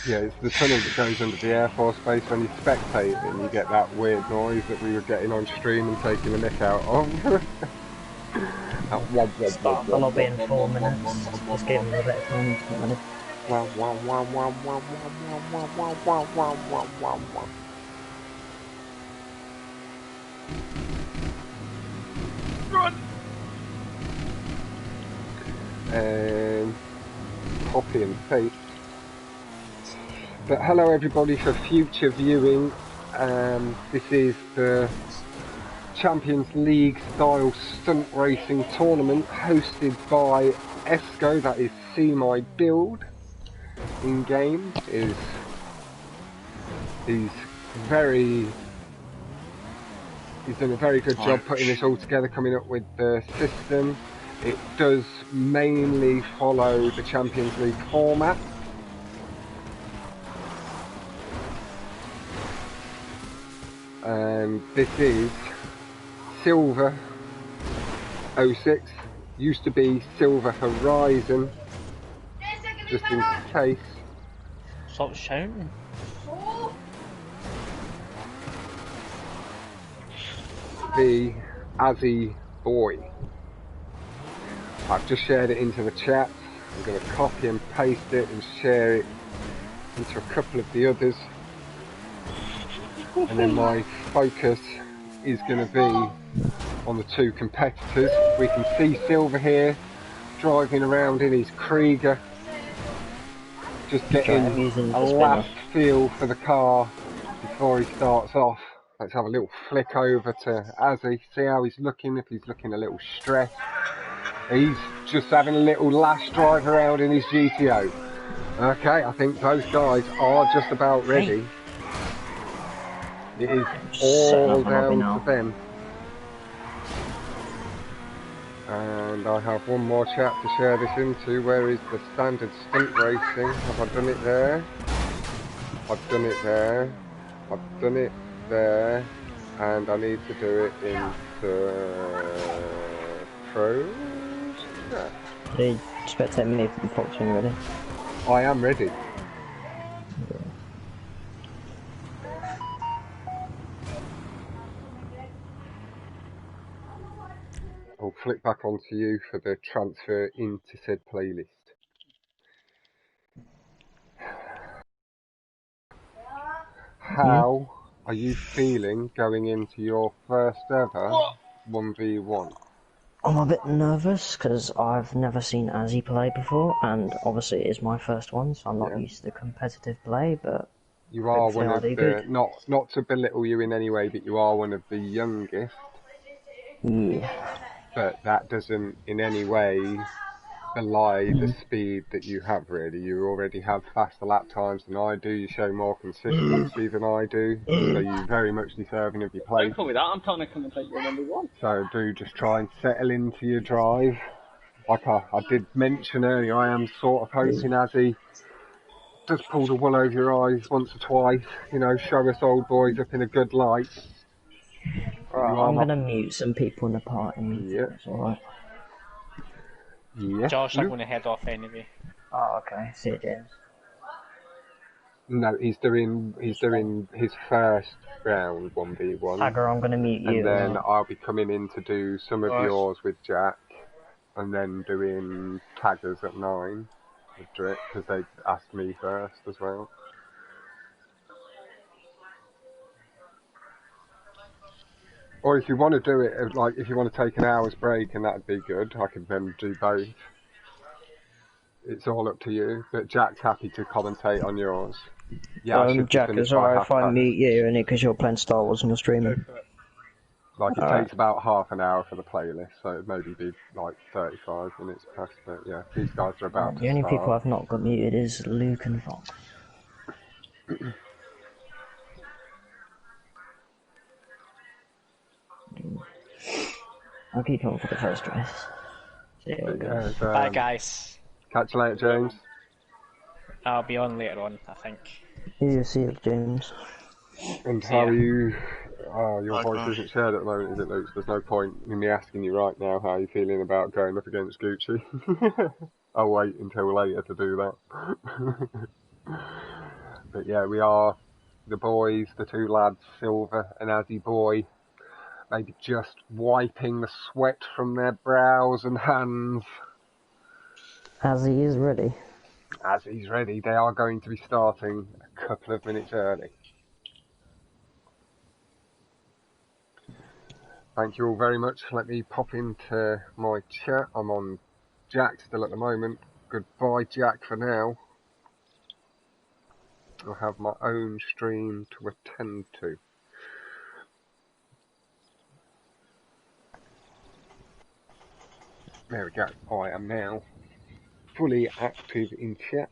Yeah, it's the tunnel that goes under the Air Force Base. When you spectate and you get that weird noise that we were getting on stream and taking the nick out of. Start the lobby in 4 minutes. Just give them a bit of time to get ready. Run! And copy and paste. But hello everybody for future viewing. This is the Champions League style stunt racing tournament hosted by Esco, that is See My Build in game. He's done a very good job putting this all together, coming up with the system. It does mainly follow the Champions League format. And this is Silver06, used to be Silver Horizon, just in case. Stop shouting. The Azzyboy. I've just shared it into the chat. I'm going to copy and paste it and share it into a couple of the others. And then my focus is going to be on the two competitors. We can see Silver here driving around in his Krieger, just getting a last feel for the car before he starts off. Let's have a little flick over to Azzy, see how he's looking, if he's looking a little stressed. He's just having a little last drive around in his GTO. Okay, I think both guys are just about ready. It is all down to them. And I have one more chat to share this into. Where is the standard stunt racing? Have I done it there? I've done it there. I've done it there. And I need to do it into pros. Yeah. Hey, spectate me for the Fox when you're ready. I am ready. I'll flick back onto you for the transfer into said playlist. How are you feeling going into your first ever 1v1? I'm a bit nervous because I've never seen Azzy play before, and obviously it is my first one, so I'm not used to the competitive play, but you are one of the, not to belittle you in any way, but you are one of the youngest. Yeah. But that doesn't in any way belie the speed that you have, really. You already have faster lap times than I do, you show more consistency than I do, so you're very much deserving of your place. Don't call me that, I'm trying to commentate your number one. So do just try and settle into your drive. Like I did mention earlier, I am sort of hoping Azzy does pull the wool over your eyes once or twice, you know, show us old boys up in a good light. Right, I'm going to mute some people in the party. Yeah. That's alright. Yes. Josh, I'm going to head off anyway. Oh, okay. See you, James. No, he's doing his first round 1v1. Tagger, I'm going to mute you. And then I'll be coming in to do some of yours with Jack, and then doing taggers at 9 with Drip, because they asked me first as well. Or if you want to do it, like if you want to take an hour's break, and that'd be good, I could then do both. It's all up to you, but Jack's happy to commentate on yours. Yeah, Jack, is alright if I mute you, and because you're playing Star Wars and you're streaming. Like it takes about half an hour for the playlist, so it'd maybe be like 35 minutes past, but yeah, these guys are about to start. The only people I've not got muted is Luke and Fox. I'll keep on for the first race. See how it goes. Bye guys. Catch you later, James. I'll be on later on, I think. Yeah, see you, James. And how are you? Oh, your voice isn't shared at the moment, is it, Luke? There's no point in me asking you right now how you're feeling about going up against Gucci. I'll wait until later to do that. But yeah, we are the boys, the two lads, Silver and Azzyboy, maybe just wiping the sweat from their brows and hands. Azzy is ready. Azzy's ready. They are going to be starting a couple of minutes early. Thank you all very much. Let me pop into my chat. I'm on Jack still at the moment. Goodbye, Jack, for now. I'll have my own stream to attend to. There we go. I am now fully active in chat.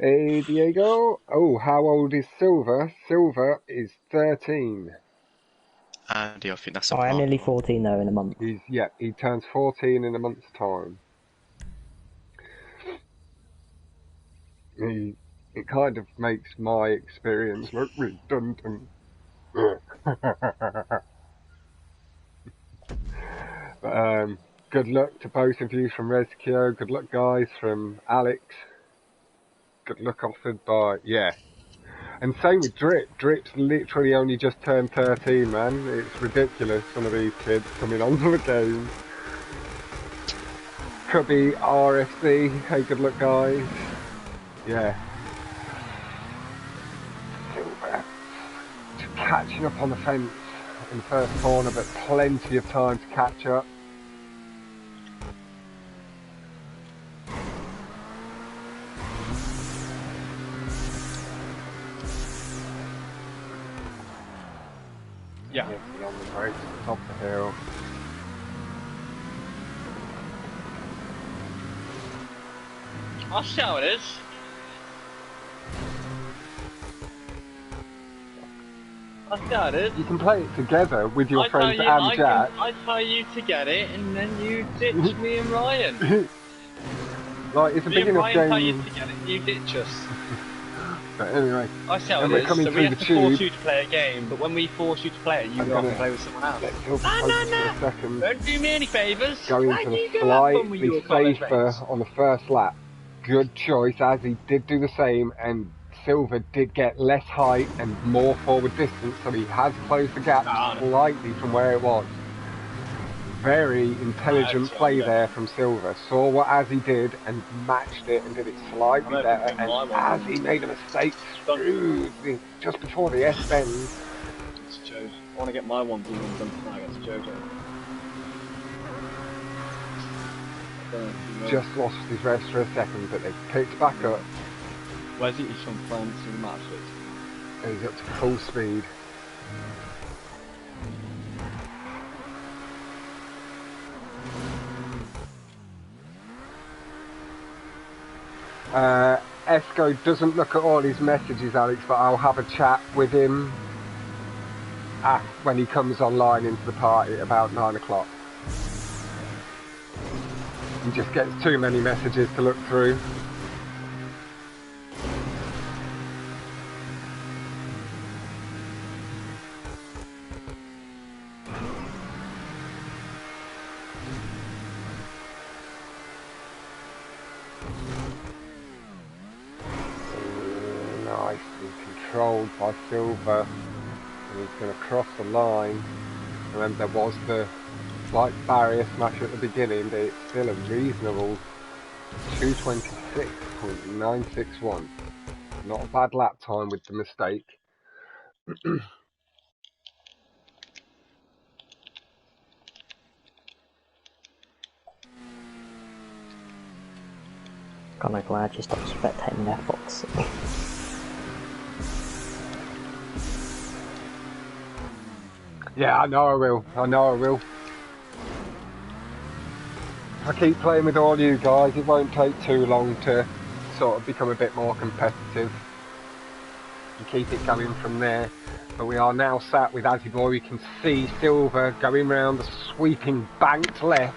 Hey, Diego. Oh, how old is Silver? Silver is 13. Andy, I think that's a I am part. nearly 14 though in a month. He turns 14 in a month's time. It kind of makes my experience look redundant. But, good luck to both of you from Rescue. Good luck, guys, from Alex. Good luck offered by... Yeah. And same with Drip. Drip's literally only just turned 13, man. It's ridiculous, some of these kids coming onto the game. Could be RFC. Hey, good luck, guys. Yeah. Silver. Just catching up on the fence in the first corner, but plenty of time to catch up. Yeah. On the brakes at the top of the hill. I'll see how it is. I'll see how it is. You can play it together with your friends and Jack. I tell you to get it, and then you ditch me and Ryan. Like, it's a big enough Ryan tell you game. to get it, you ditch us. But anyway, I see how and it we're is. coming So through we the have to force tube. you to play a game, but when we force you to play it, you go off and play with someone else. Let's Silver focus for a second. Don't do me any favours. Going Why for do the you go have fun with your slightly college safer mates? on the first lap. Good choice, as he did do the same, and Silver did get less height and more forward distance, so he has closed the gap slightly from where it was. Very intelligent play there from Silver. Saw what Azzy did and matched it and did it slightly better. And Azzy made a mistake just before the S bend. It's Joe. I want to get my 1v1 done tonight against Jojo. Just lost his rest for a second, but they picked back up. Where's he? He's from France, so the match is. And he's up to full speed. Esco doesn't look at all his messages, Alex, but I'll have a chat with him when he comes online into the party at about 9 o'clock. He just gets too many messages to look through. Nicely controlled by Silver. And he's going to cross the line. Remember, there was the slight barrier smash at the beginning, but it's still a reasonable 226.961. Not a bad lap time with the mistake. Kinda glad you stopped spectating their Fox. Yeah, I know I will. I know I will. If I keep playing with all you guys, it won't take too long to sort of become a bit more competitive and keep it going from there. But we are now sat with Azzyboy. We can see Silver going round the sweeping banked left.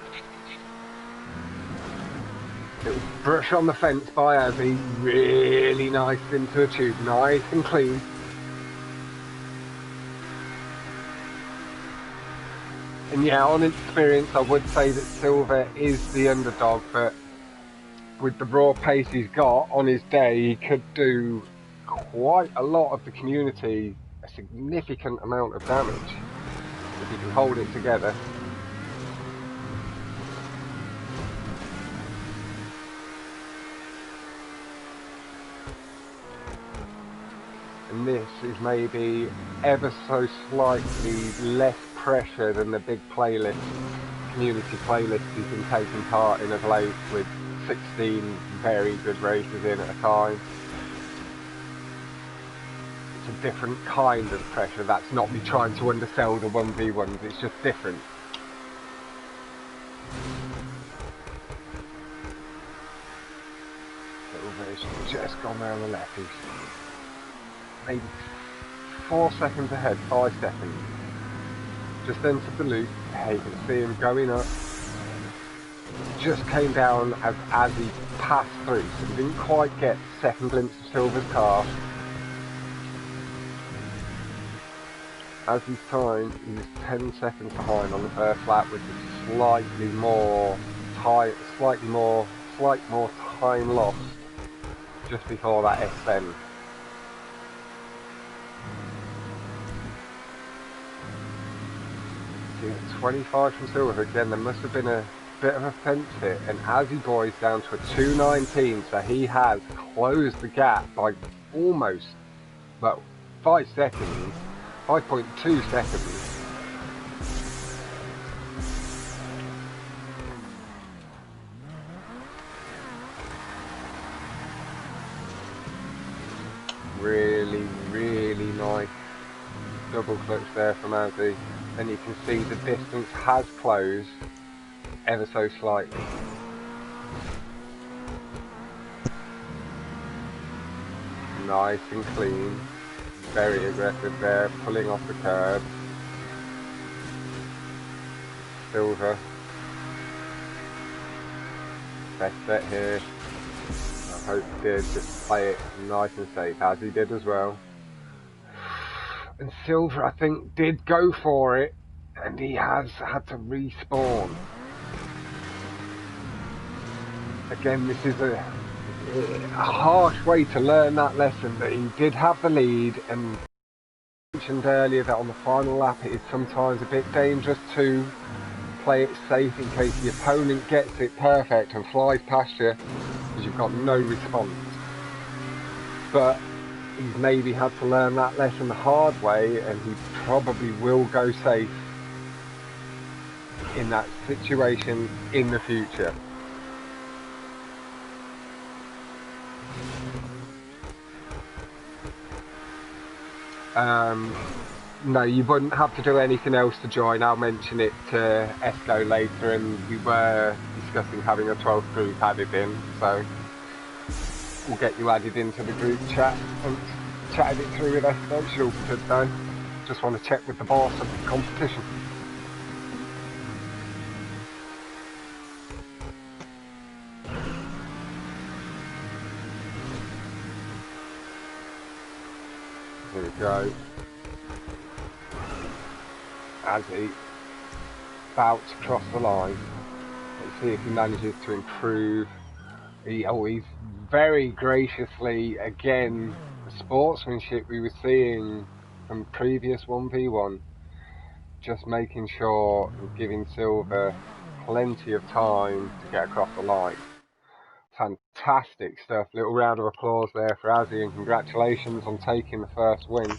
Little brush on the fence by Azzy. Really nice into a tube. Nice and clean. And yeah, on experience, I would say that Silver is the underdog, but with the raw pace he's got on his day, he could do quite a lot of the community a significant amount of damage if you can hold it together. And this is maybe ever so slightly less pressure than the big playlist, community playlist he's been taking part in of late, with 16 very good races in at a time. It's a different kind of pressure. That's not me trying to undersell the 1v1s, it's just different. Silver's just gone round the left. He's maybe 4 seconds ahead, 5 seconds. Just entered the loop. Hey, you can see him going up. Just came down as he passed through, so we didn't quite get the second glimpse of Silver's car. As his time, he was 10 seconds behind on the first lap, with a slight more time lost just before that S-bend. See, 25 from Silver again. There must have been a bit of a fence hit, and Azzyboy's down to a 2:19, so he has closed the gap by almost, well, 5 seconds, 5.2 seconds. Really, really nice double clutch there from Azzy, and you can see the distance has closed ever so slightly. Nice and clean, very aggressive there, pulling off the curb. Silver, best bet here. I hope he did just play it nice and safe, as he did as well. And Silver, I think, did go for it, and he has had to respawn. Again, this is a harsh way to learn that lesson, that he did have the lead, and I mentioned earlier that on the final lap it is sometimes a bit dangerous to play it safe in case the opponent gets it perfect and flies past you, because you've got no response. But he's maybe had to learn that lesson the hard way, and he probably will go safe in that situation in the future. No, you wouldn't have to do anything else to join. I'll mention it to Esco later, and we were discussing having a 12th group added in, so we'll get you added into the group chat and chatted it through with Esco. Should all be good though. Just want to check with the boss of the competition. Here we go. Azzy about to cross the line. Let's see if he manages to improve. He's very graciously, again, the sportsmanship we were seeing from previous 1v1, just making sure and giving Silver plenty of time to get across the line. Fantastic stuff. Little round of applause there for Azzy, and congratulations on taking the first win.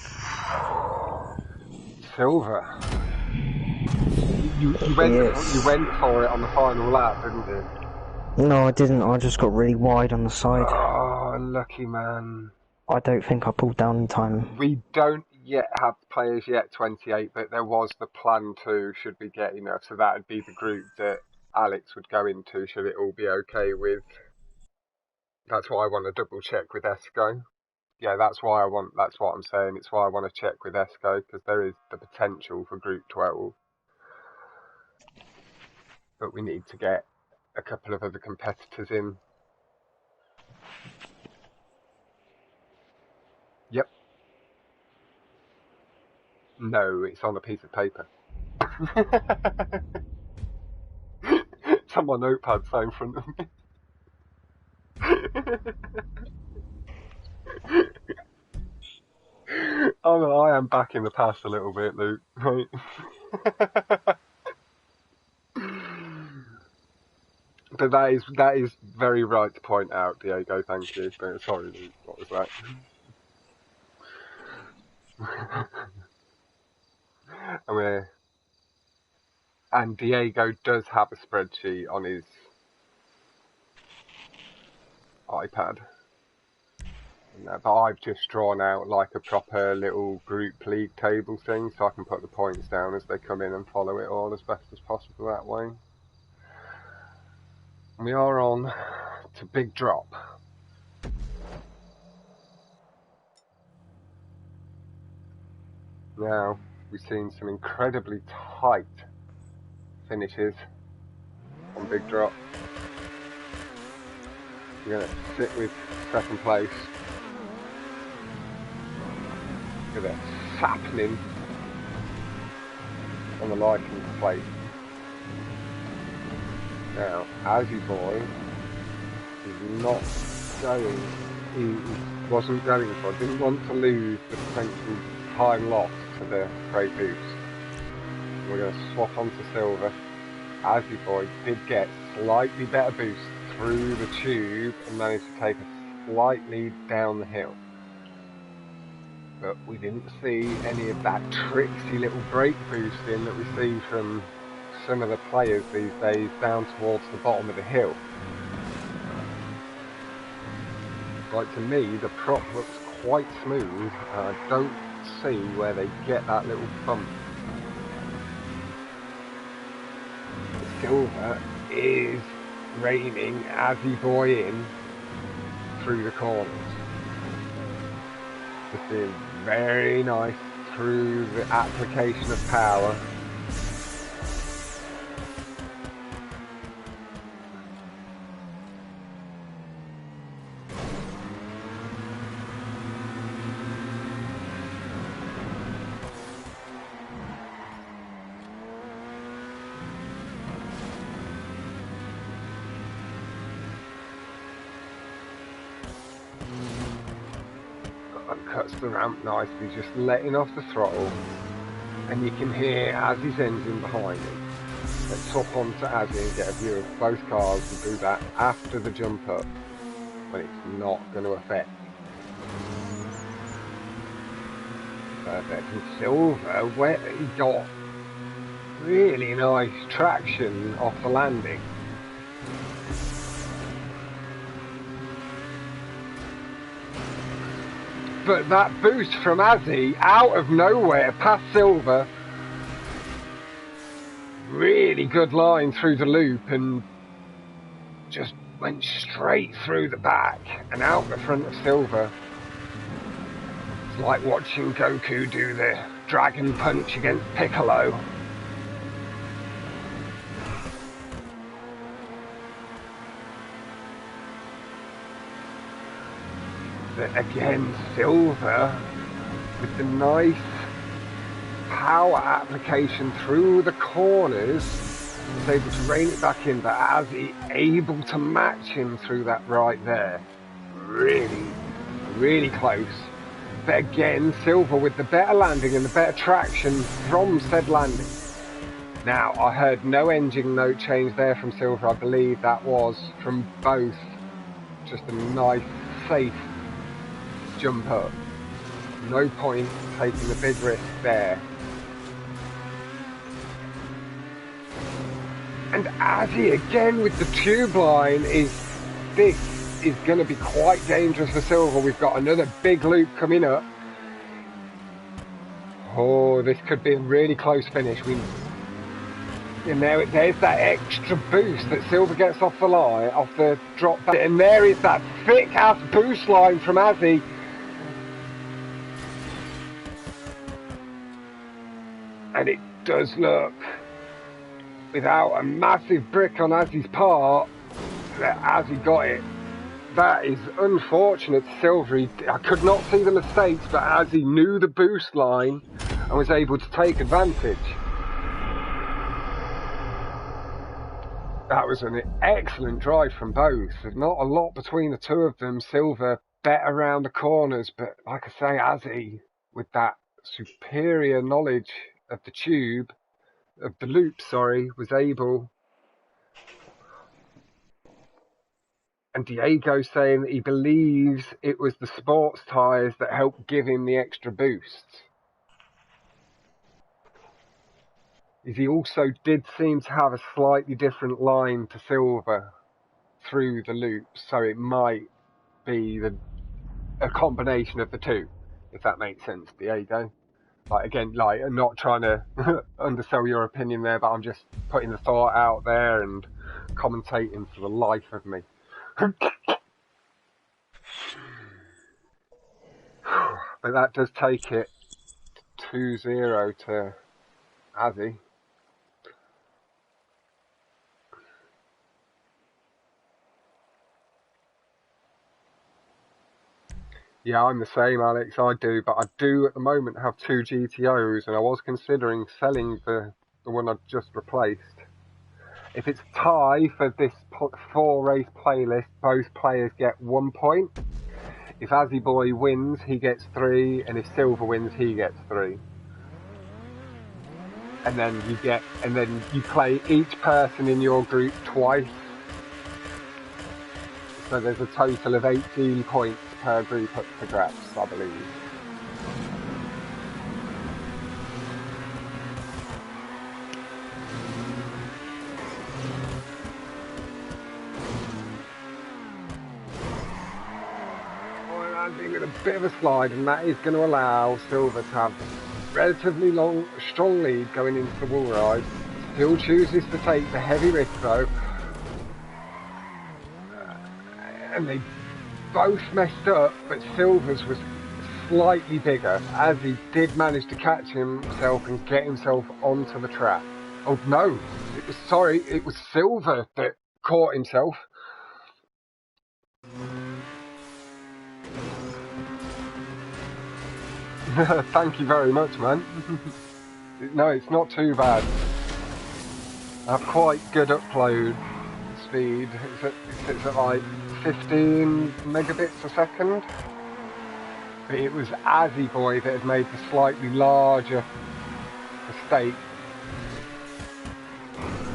Silver, you went for it on the final lap, didn't you? No, I didn't. I just got really wide on the side. Oh, lucky man. I don't think I pulled down in time. We don't yet have players yet 28, but there was the plan to, should we get enough, so that would be the group that Alex would go into, should it all be okay with. That's why I want to double check with Esco. Yeah, that's what I'm saying, it's why I want to check with Esco, because there is the potential for group 12. But we need to get a couple of other competitors in. Yep. No, it's on a piece of paper. It's on my notepad so in front of me. I am back in the past a little bit, Luke. Right? But that is very right to point out, Diego. Thank you. But sorry, Luke. What was that? And Diego does have a spreadsheet on his iPad. But I've just drawn out like a proper little group league table thing, so I can put the points down as they come in and follow it all as best as possible that way. We are on to Big Drop. Now, we've seen some incredibly tight finishes on Big Drop. We're going to sit with second place. Look at that sapling on the license plate. Now, Azzyboy is not going, he wasn't going for, didn't want to lose the potential time loss to the great boost. We're going to swap on to Silver. Azzyboy did get slightly better boost through the tube and managed to take a slight lead down the hill. But we didn't see any of that tricksy little brake boosting that we see from some of the players these days down towards the bottom of the hill. Like, to me, the prop looks quite smooth, and I don't see where they get that little bump. Silver is reining Azzyboy in through the corners. This is very nice through the application of power. Cuts the ramp nicely, just letting off the throttle, and you can hear Azzy's engine behind him. Let's swap on to Azzy and get a view of both cars and do that after the jump up, when it's not going to affect. Perfect. And Silver, where he got really nice traction off the landing. But that boost from Azzy, out of nowhere, past Silver, really good line through the loop and just went straight through the back and out the front of Silver. It's like watching Goku do the Dragon Punch against Piccolo. But again, Silver, with the nice power application through the corners, was able to rein it back in, but Azzy able to match him through that right there. Really, really close. But again, Silver with the better landing and the better traction from said landing. Now, I heard no engine note change there from Silver. I believe that was from both. Just a nice, safe jump up. No point taking the big risk there. And Azzy again with the tube line this is going to be quite dangerous for Silver. We've got another big loop coming up. Oh, this could be a really close finish. And there's that extra boost that Silver gets off the line, off the drop back. And there is that thick ass boost line from Azzy. And it does look, without a massive brick on Azzy's part, that Azzy got it. That is unfortunate, Silver. I could not see the mistakes, but Azzy knew the boost line and was able to take advantage. That was an excellent drive from both. There's not a lot between the two of them. Silver better around the corners, but like I say, Azzy with that superior knowledge of the tube, of the loop, sorry, was able. And Diego saying that he believes it was the sports tyres that helped give him the extra boost. He also did seem to have a slightly different line to Silver through the loop, so it might be a combination of the two, if that makes sense, Diego. Like, again, like, I'm not trying to undersell your opinion there, but I'm just putting the thought out there and commentating for the life of me. But that does take it 2-0 to Azzy. Yeah, I'm the same, Alex. I do, but I do at the moment have 2 GTOs, and I was considering selling the one I've just replaced. If it's tie for this 4-race playlist, both players get 1 point. If Azzyboy wins, he gets 3, and if Silver wins, he gets 3. And then you play each person in your group twice. So there's a total of 18 points per group up for grabs, I believe. Landing with a bit of a slide, and that is going to allow Silver to have a relatively strong lead going into the wall ride. Still chooses to take the heavy risk though. And they both messed up, but Silver's was slightly bigger, as he did manage to catch himself and get himself onto the track. Oh no, it was Silver that caught himself. Thank you very much, man. No, it's not too bad. I have quite good upload speed. It's at like 15 megabits a second. But it was Azzyboy that had made the slightly larger mistake.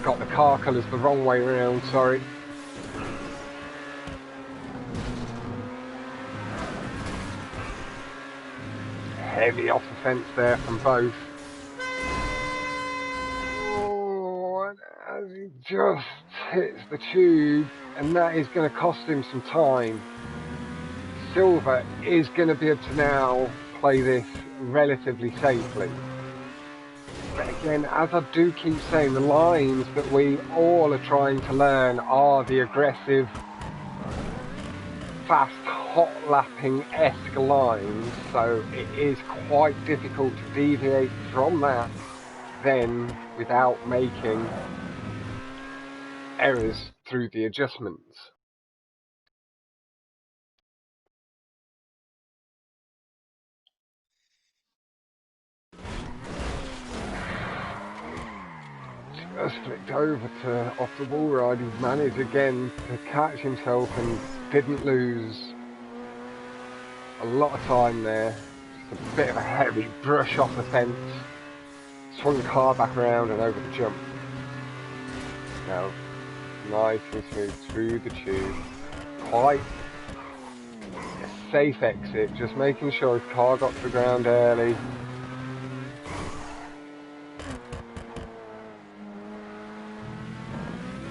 Got the car colours the wrong way around, sorry. Heavy off the fence there from both. Oh, as he just hits the tube, and that is going to cost him some time. Silver is going to be able to now play this relatively safely. But again, as I do keep saying, the lines that we all are trying to learn are the aggressive, fast, hot lapping-esque lines, so it is quite difficult to deviate from that then without making errors through the adjustments. Just flicked over to off the wall ride. He's managed again to catch himself and didn't lose a lot of time there. Just a bit of a heavy brush off the fence. Swung the car back around and over the jump. Now, nice and smooth through the tube. Quite a safe exit, just making sure his car got to the ground early.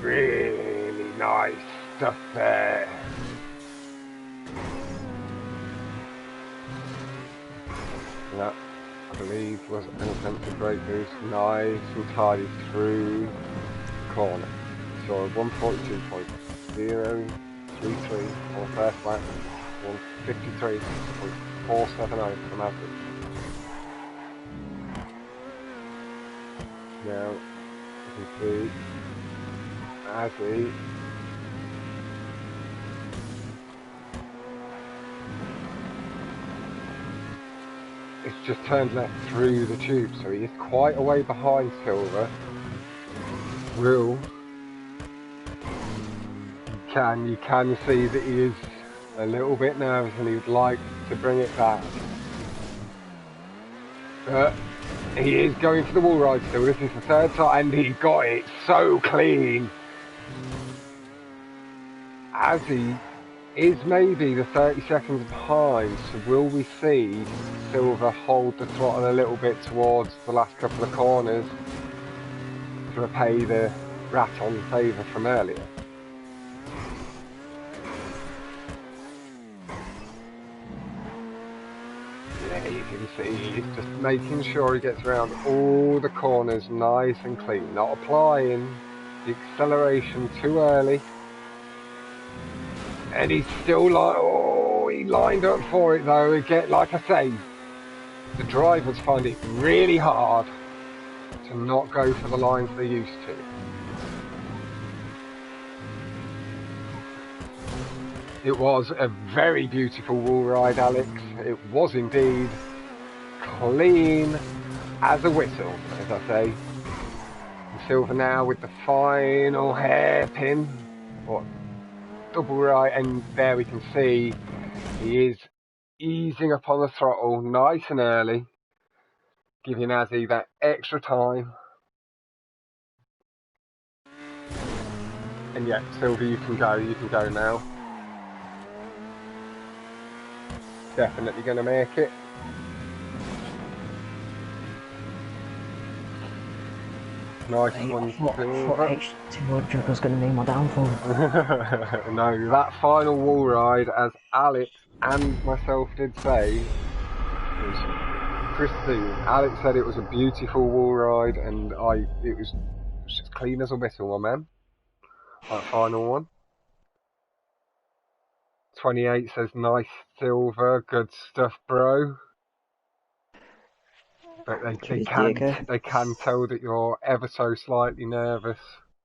Really nice stuff there. That, I believe, was an attempted brake boost. Nice and tidy through the corner. So 142.033 on the first lap, 153.470 from average. Now, you can see Azzy it's just turned left through the tube, so he is quite a way behind Silver. You can see that he is a little bit nervous and he would like to bring it back. But he is going for the wall ride still. This is the third time, and he got it so clean. Azzy is maybe the 30 seconds behind, so will we see Silver hold the throttle a little bit towards the last couple of corners to repay the rat-on favour from earlier? Yeah, you can see he's just making sure he gets around all the corners nice and clean, not applying the acceleration too early. And he's still like, oh, he lined up for it though. Again, like I say, the drivers find it really hard to not go for the lines they're used to. It was a very beautiful wall ride, Alex. It was indeed clean as a whistle, as I say. And Silver now with the final hairpin, or double right, and there we can see he is easing up on the throttle nice and early, giving Azzy that extra time. And yeah, Silver, you can go now. Definitely going to make it. Nice one, Silver. I thought H200 was going to be my downfall. No, that final wall ride, as Alex and myself did say, was pristine. Alex said it was a beautiful wall ride, and it was as clean as a whistle, my man. That final one. 28 says, nice Silver, good stuff, bro. But they can tell that you're ever so slightly nervous.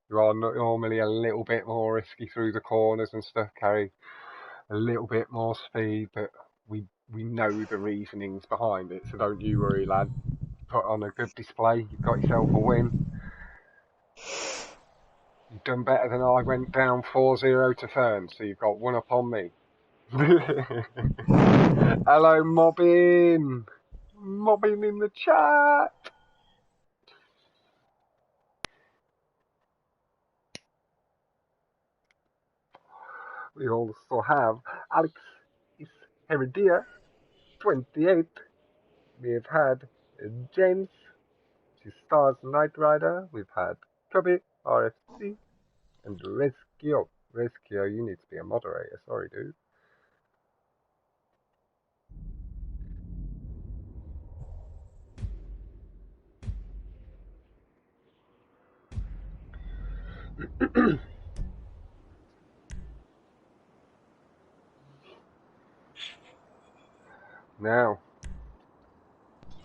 You are normally a little bit more risky through the corners and stuff, carry a little bit more speed, but we know the reasonings behind it, so don't you worry, lad. Put on a good display, you've got yourself a win. You've done better than I went down 4-0 to Fern, so you've got one up on me. Hello, Mobbin! Mobbin in the chat! We also have Alex is Heredia, 28. We have had James, which is Stars Knight Rider. We've had Cubby, RFC, and Rescue. Rescue, you need to be a moderator. Sorry, dude. Now,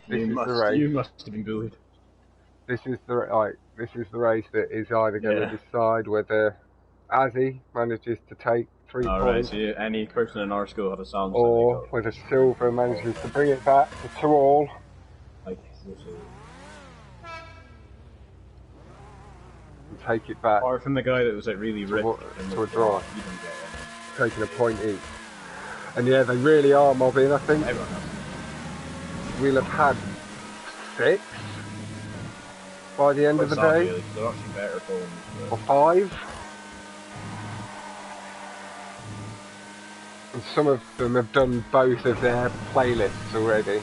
You must have been bullied. This is the race that is either going to decide whether Azzy manages to take 3 points, so any person in our school have a sound, or whether Silver manages to bring it back to 2-all. Like, and take it back. Apart from the guy that was like really rich to a draw, taking a point each. And yeah, they really are mobbing. I think we'll have had 6 by the end of the day, really, they're actually better phones, or 5. And some of them have done both of their playlists already.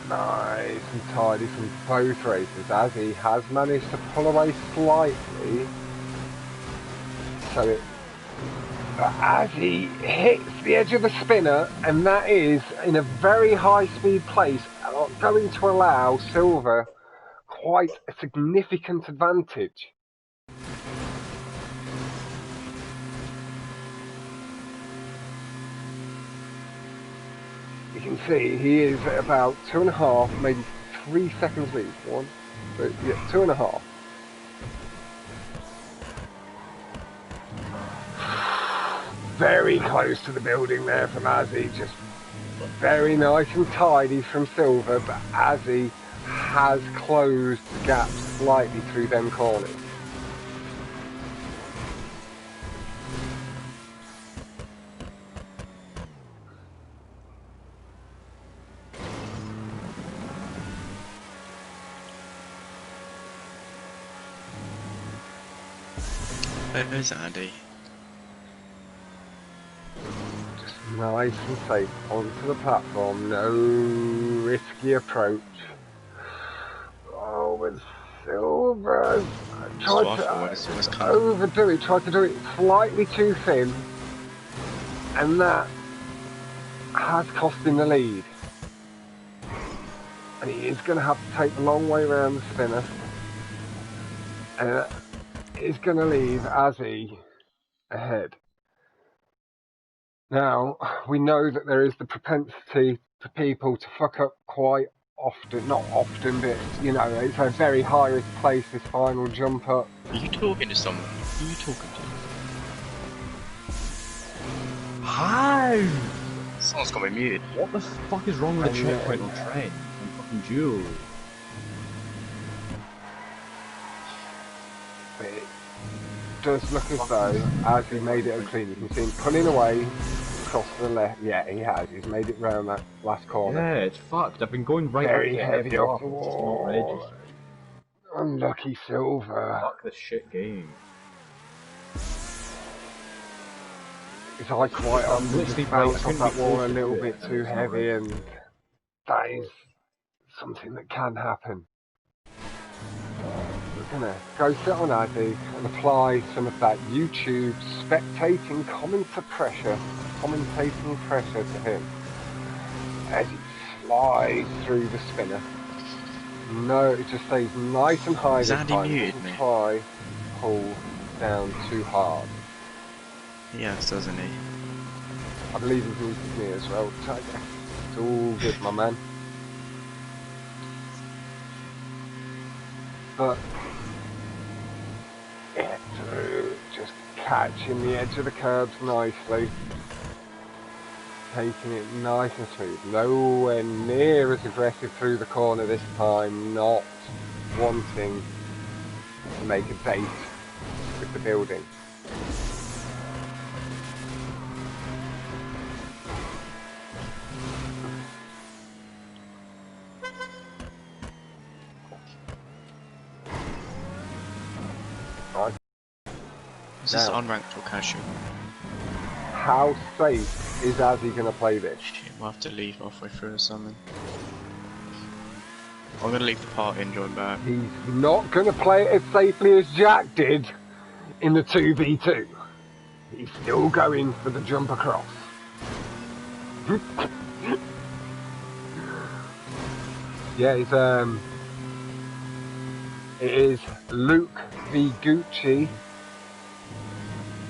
Nice and tidy from both races, as he has managed to pull away slightly. So as he hits the edge of the spinner, and that is in a very high speed place, going to allow Silver quite a significant advantage. You can see he is at about 2.5, maybe 3 seconds lead. 1, 2, yeah, 2.5. Very close to the building there from Azzy, just very nice and tidy from Silver, but Azzy has closed the gap slightly through them corners. Where's Andy? Just nice and safe onto the platform. No risky approach. Oh, but Silver tried to overdo it. Tried to do it slightly too thin, and that has cost him the lead. And he is going to have to take the long way around the spinner. And is going to leave Azzy ahead. Now, we know that there is the propensity for people to fuck up quite often. Not often, but, you know, it's a very high risk place, this final jump up. Are you talking to someone? Who are you talking to? How? Someone's got me muted. What the fuck is wrong with the checkpoint on train? On fucking Duel? It does look as though, as he made it clean, you can see him pulling away across the left. Yeah, he has. He's made it round that last corner. Yeah, it's fucked. I've been going right Very up heavy off the It's just not wall. registering. Unlucky Silver. Fuck this shit game. Because I quite often just bounce off that wall a little bit too heavy, and that is something that can happen. We're going to go sit on Azzy and apply some of that YouTube spectating commentating pressure to him as he slides through the spinner. No, it just stays nice and high this time. Doesn't try pull down too hard. Yes, doesn't he? I believe he's muted me as well, Tiger. It's all good, my man. But get through, just catching the edge of the curbs nicely. Taking it nice and smooth. Nowhere near as aggressive through the corner this time, not wanting to make a date with the building. Is this unranked or casual? How safe is Azzy going to play this? Shit, we'll have to leave halfway through or something. I'm going to leave the party and join back. He's not going to play it as safely as Jack did in the 2v2. He's still going for the jump across. Yeah, it is Luke v Gucci.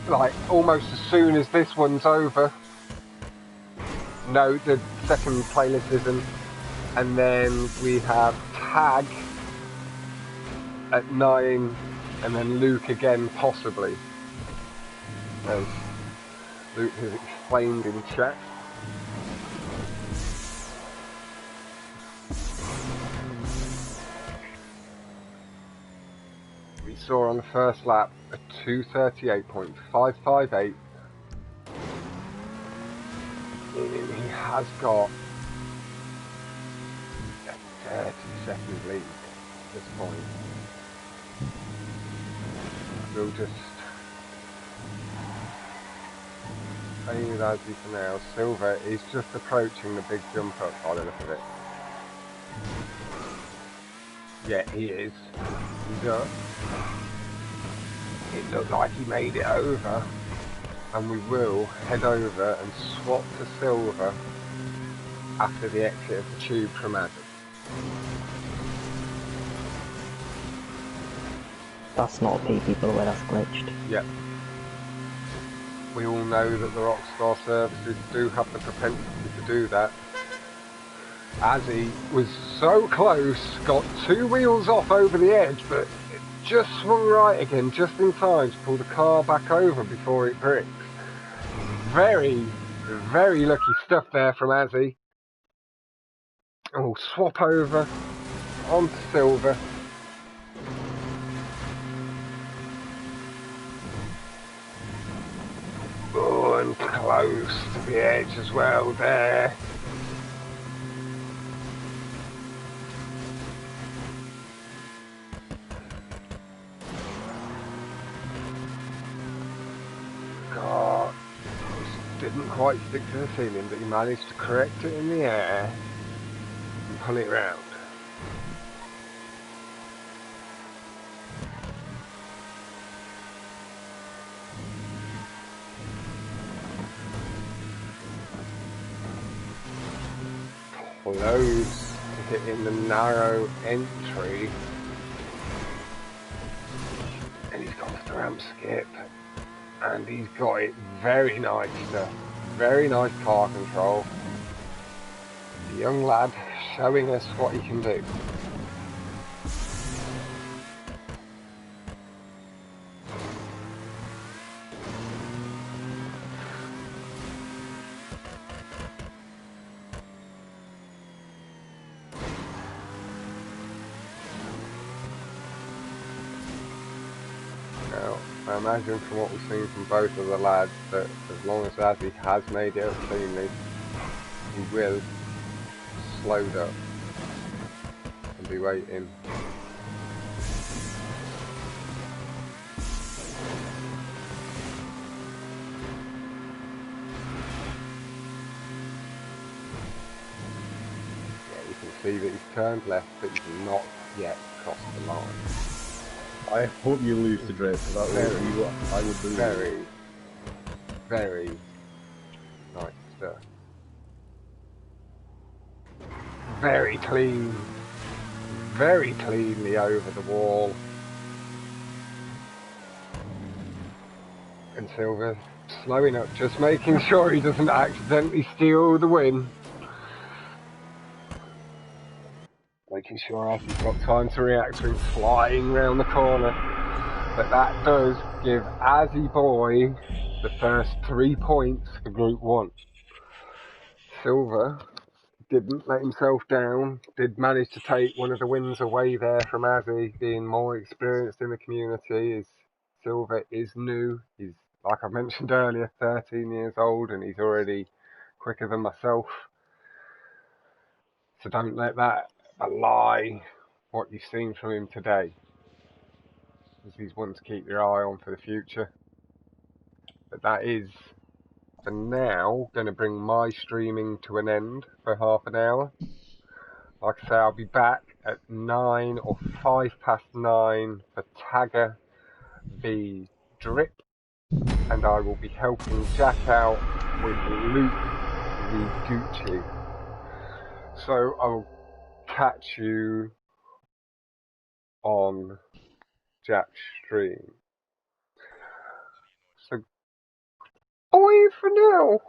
Like, almost as soon as this one's over. No, the second playlist isn't. And then we have Tag at 9, and then Luke again, possibly. As Luke has explained in chat. We saw on the first lap a 2:38.558. He has got a 30-second lead at this point. We'll just stay with Azzy for now. Silver is just approaching the big jump up by the look of it. Yeah, he is. He's up. It looked like he made it over, and we will head over and swap to Silver after the exit of the tube from Azzy. That's not PP, by the way, that's glitched. Yep. We all know that the Rockstar services do have the propensity to do that. Azzy was so close, got 2 wheels off over the edge, but it just swung right again, just in time to pull the car back over before it bricks. Very, very lucky stuff there from Azzy. And we'll swap over onto Silver. Oh, and close to the edge as well there. didn't quite stick to the ceiling, but he managed to correct it in the air and pull it round. Close to hitting the narrow entry, and he's got the ramp skip, and he's got it very nice stuff, very nice car control. The young lad showing us what he can do. Now, I imagine from what we've seen from both of the lads that as long as Azzy has made it up cleanly, he will slowed up and be waiting. Yeah, you can see that he's turned left, but he's not yet crossed the line. I hope you lose to Drake, because that would be what I would do. Very, very nice stuff. Very clean, very cleanly over the wall. And Silver slowing up, just making sure he doesn't accidentally steal the win. Making sure Azzy's got time to react to him flying round the corner. But that does give Azzyboy the first 3 points for Group 1. Silver didn't let himself down, did manage to take one of the wins away there from Azzy, being more experienced in the community. As Silver is new, he's, like I mentioned earlier, 13 years old, and he's already quicker than myself. So don't let that belie what you've seen from him today, as he's one to keep your eye on for the future. But that is, for now, going to bring my streaming to an end for half an hour. Like I say, I'll be back at 9 or 5 past 9 for Tagger v Drip, and I will be helping Jack out with Luke v Gucci. So I'll catch you on Jack's stream. So bye for now.